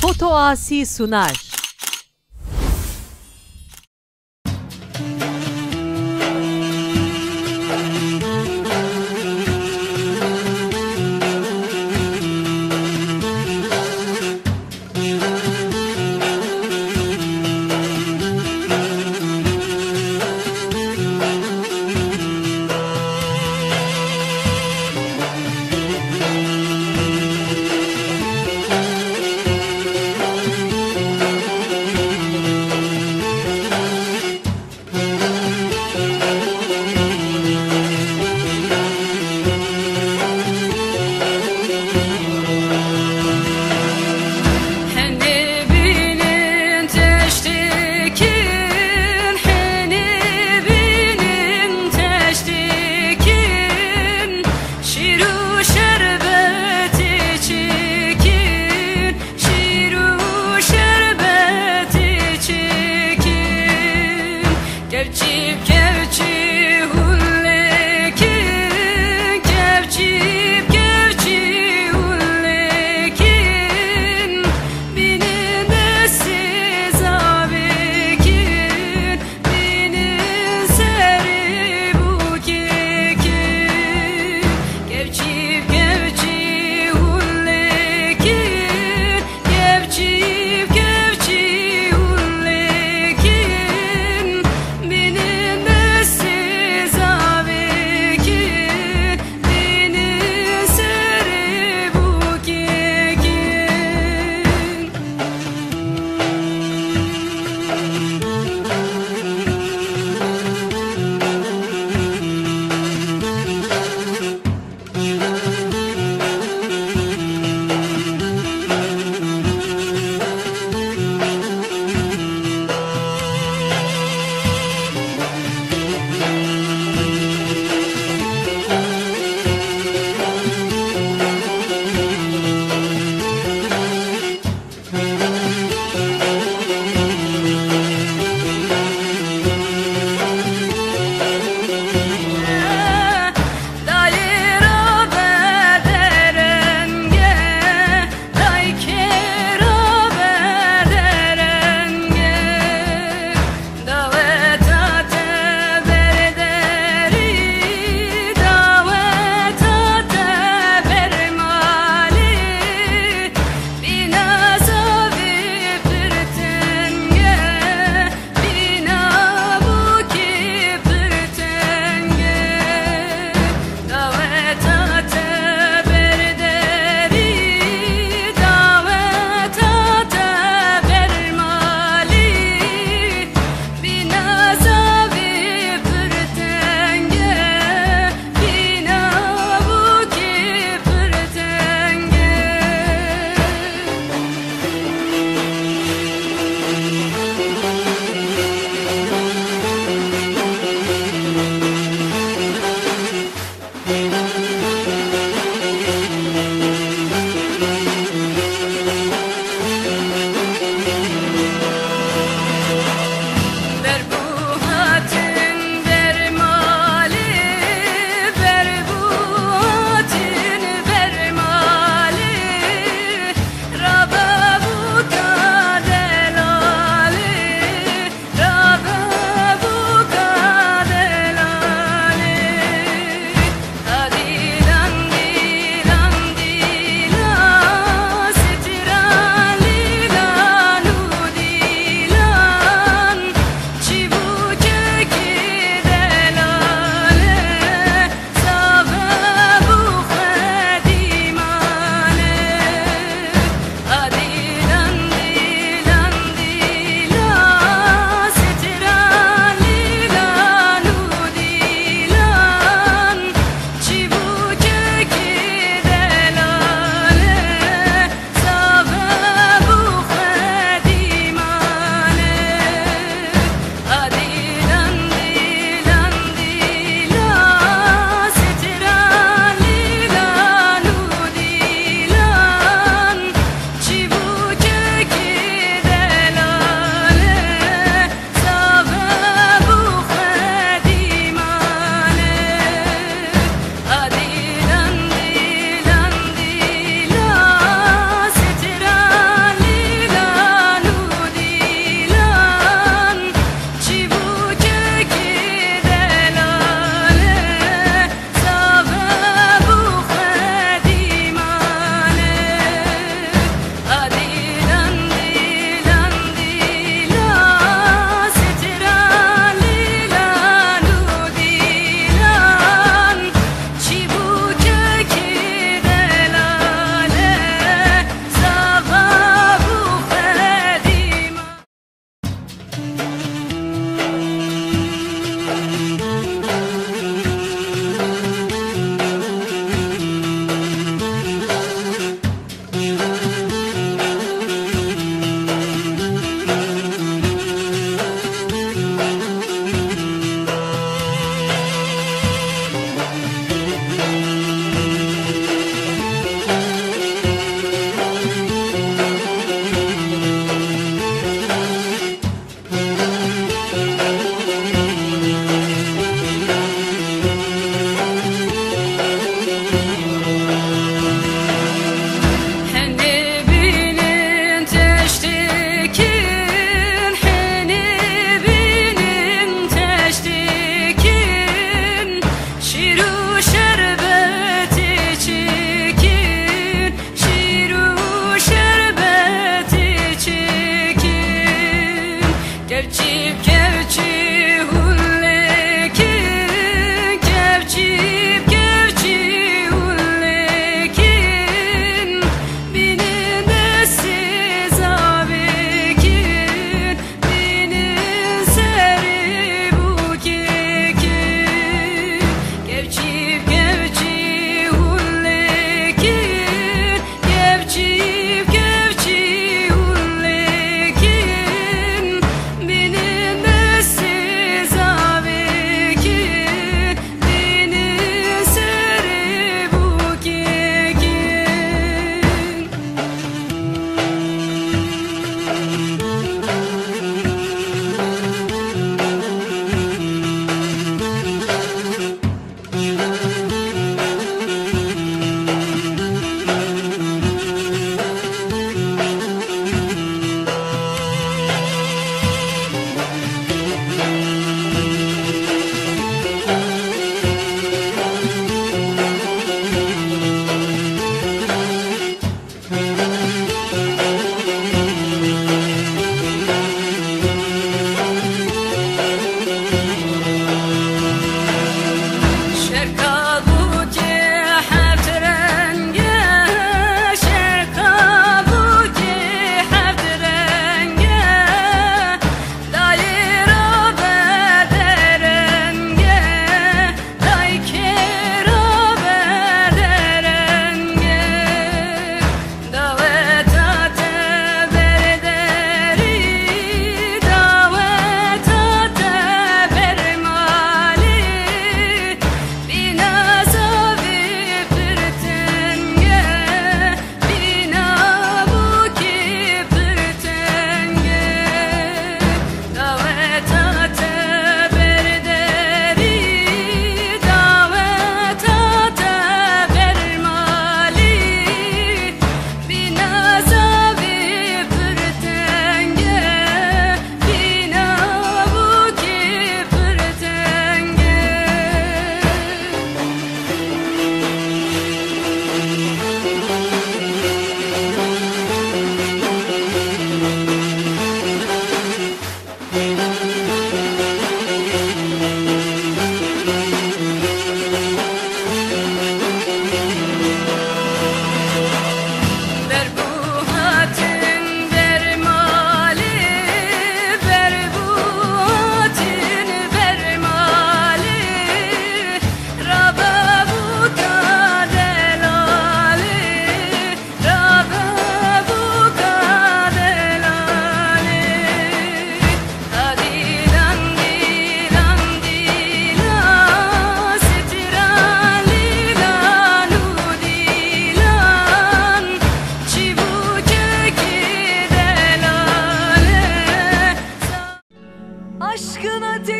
Foto Asi sunar.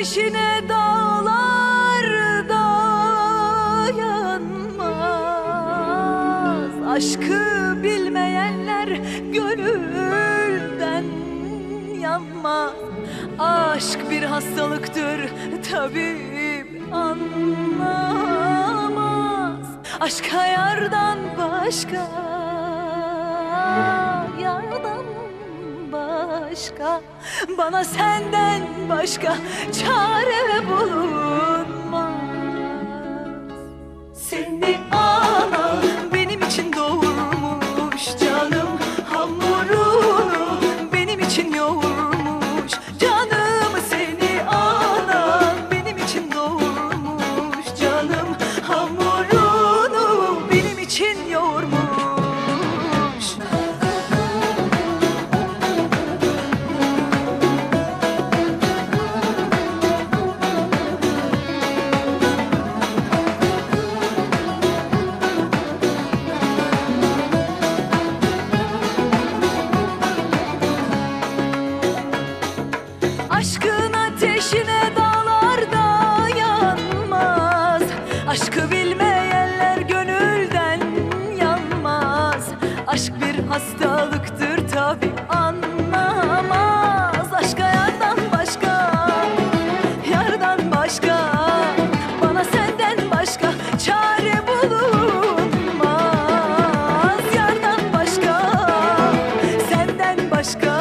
ateşine dağlar dayanmaz. Aşkı bilmeyenler gönülden yanmaz. Aşk bir hastalıktır, tabip anlamaz. Aşka yardan başka, yardan başka, bana senden başka çare bulunmaz. Seni ana benim için doğurmuş, canım hamurunu benim için yoğurmuş. Canım seni ana benim için doğurmuş, canım hamurunu benim için yoğurmuş. Aşkın ateşine dağlar dayanmaz. Aşkı bilmeyenler gönülden yanmaz. Aşk bir hastalıktır, tabi anlamaz. Aşka yardan başka, yardan başka, bana senden başka çare bulunmaz. Yardan başka, senden başka,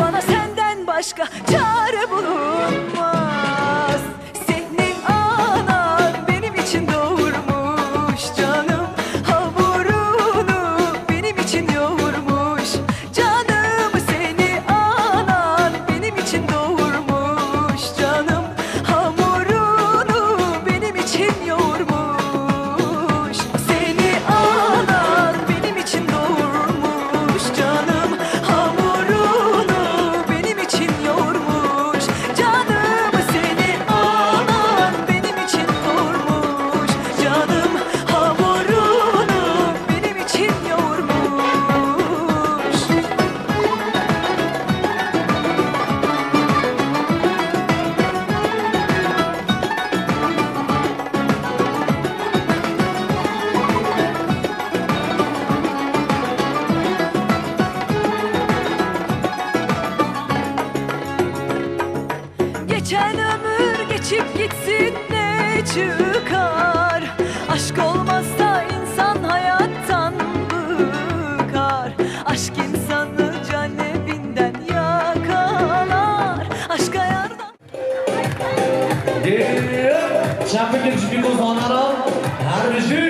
bana senden başka çare bulunmaz. Senin anan benim için doğurmuş, canım hamurunu benim için yoğurmuş. Canım seni anan benim için doğurmuş, canım hamurunu benim için yoğurmuş. Seni anan benim için doğurmuş, canım hamurunu benim için yoğurmuş. Canım seni anan benim için doğurmuş, canım hamurunu benim için yoğurmuş. Geçen ömür geçip gitsin ne çıkar? Aşk olmazsa insan hayattan bıkar. Aşk insanı canevinden yakalar. Aşka yardan. Şapka geçip kozanlara her bir şey.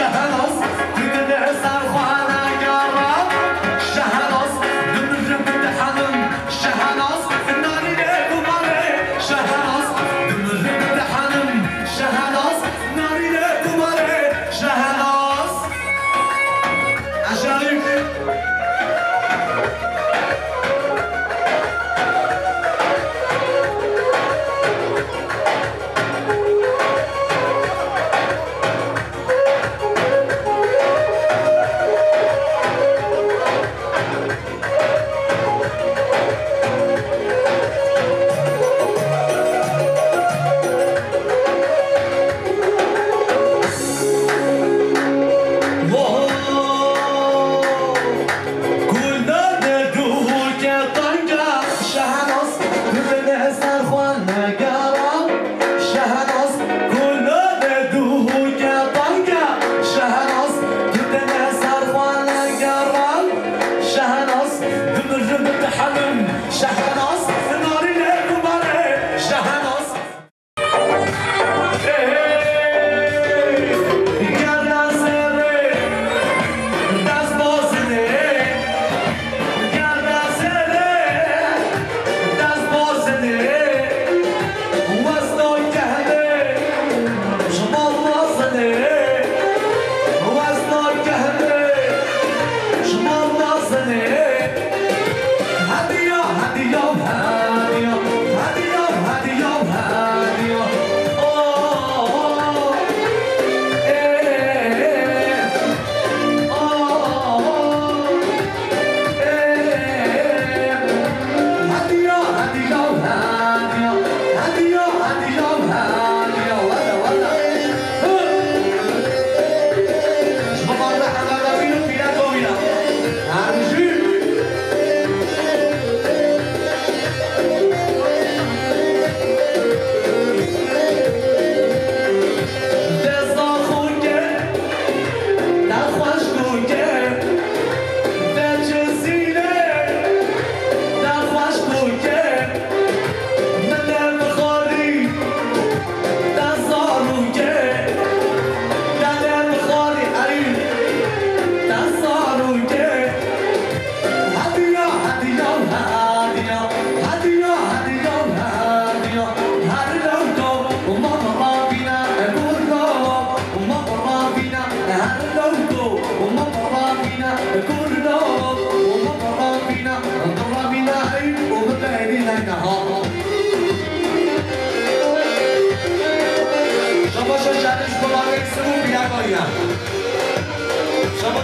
شهناز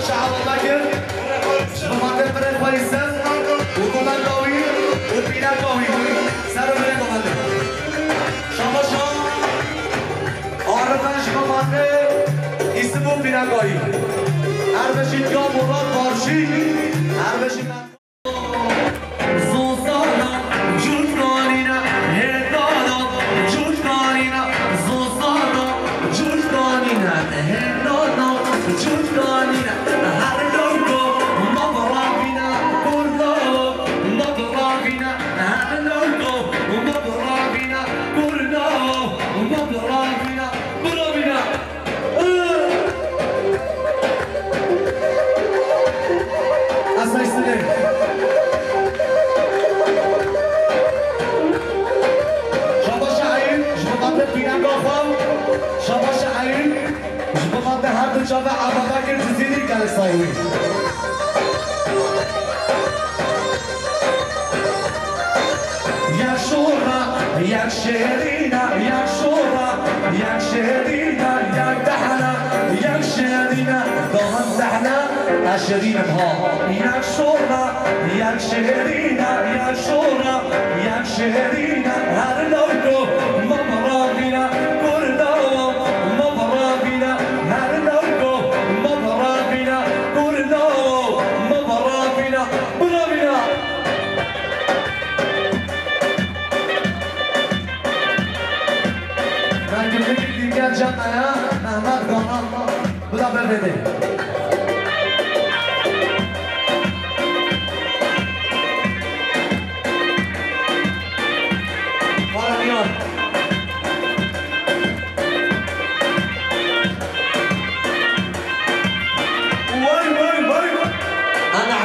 شعب بكر شباب فرد فايسن وكمان قوي وبينا قوي سارو بينا قوي شباب شام عارفن شباب اسمو بينا قوي هر بشید یا مراد بارشی هر بشید زوزانا جوجانینا هدانا جوجانینا زوزانا جوجانینا هدانا جوجانینا هر لوگو مبرابینا بردا مبرابینا هر لوگو مبرابینا بردا مبرابینا برابینا Asayisine. Şaba şahin, şbamatı binan gafam. Şaba şahin, şbamatı her dışarıda Abubakır Cizini kalesayı. Jak szura, jak şerina, jak szura, jak şerina, jak dahna, jak şerina, daha dahna, aşerina ha. Jak şura, jak şerina, jak şura, jak şerina, her logo, mabrabina, kurda, mabrabina, her logo, mabrabina, kurda, mabrabina, mabrabina. Ben gümrük dinleyen canlıya Mehmet Doğan bu da bebedi. Paranıyor. Vay vay vay. Ana.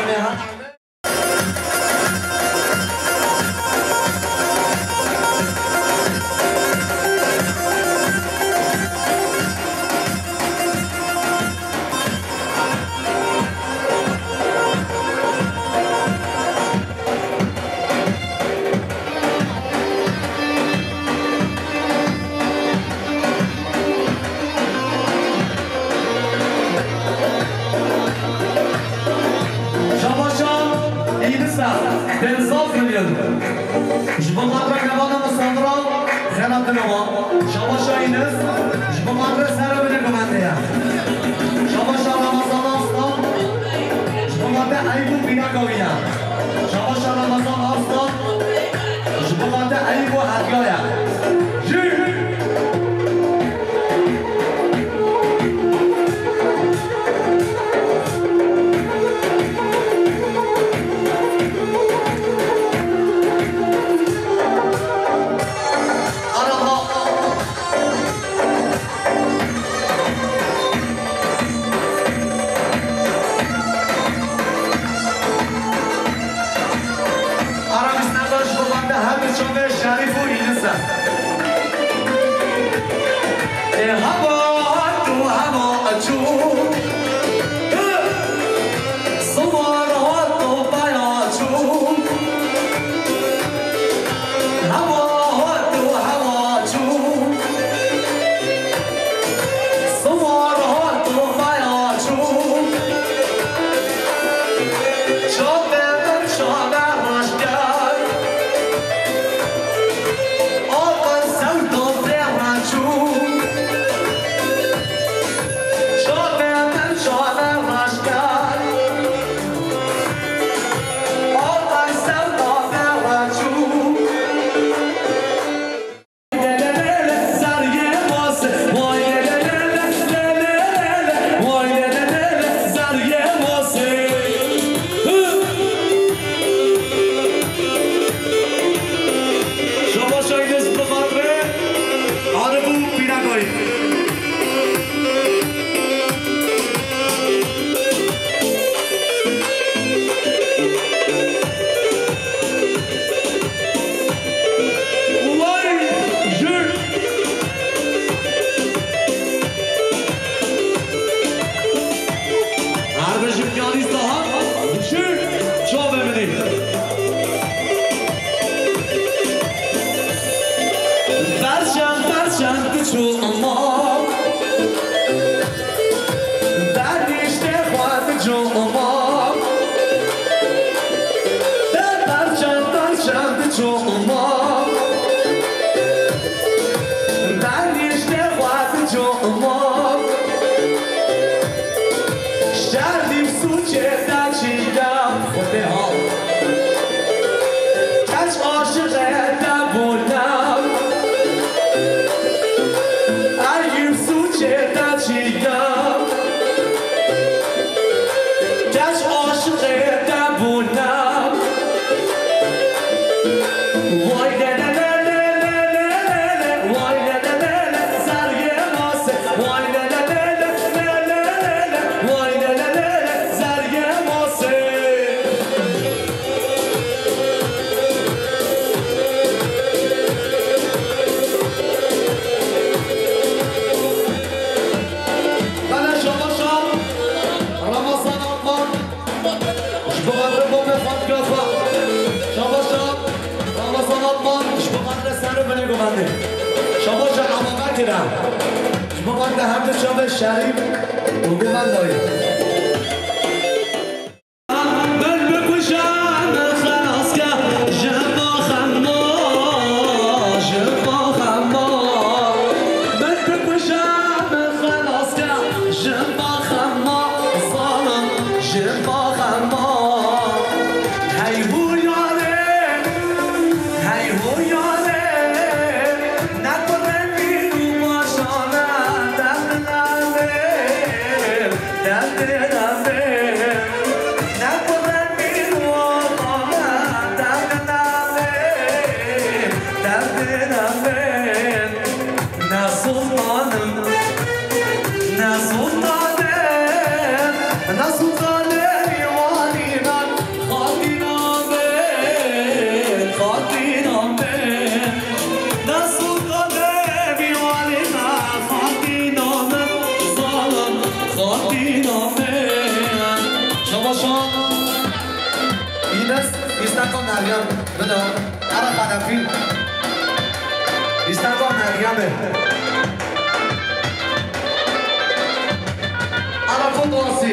Benzaz milyon. Jibamatra kavana masandra xelatınama. Şabaşayınız. Jibamatra sarabine komandaya. Şabaşa Ramazan Aslan. Jibamatra aybu bina kaviya. Şabaşa Ramazan Aslan. Jibamatra aybu hatgaya. Oh جوما در پرچم جوما در نیشته خواهد جوما شردیم سوچه در چیدم خوده ها کش عاشقه در بودم اگیم سوچه در چیدم کش عاشقه در بودم وای ده ده ده ده ده ده وای ده ده ده ده زرگه ماسه وای ده ده ده ده ده ده وای ده ده ده ده زرگه ماسه بله شما شام رمضان آقا شبه رو بخواد گفا شما شام رمضان آقا شبه سر بله گمانده شما جا عمامه کرم شما ده هم ده شام شریف و گماندایی İstanbul Meryem'e Arap'ın doğası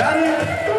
Johnny.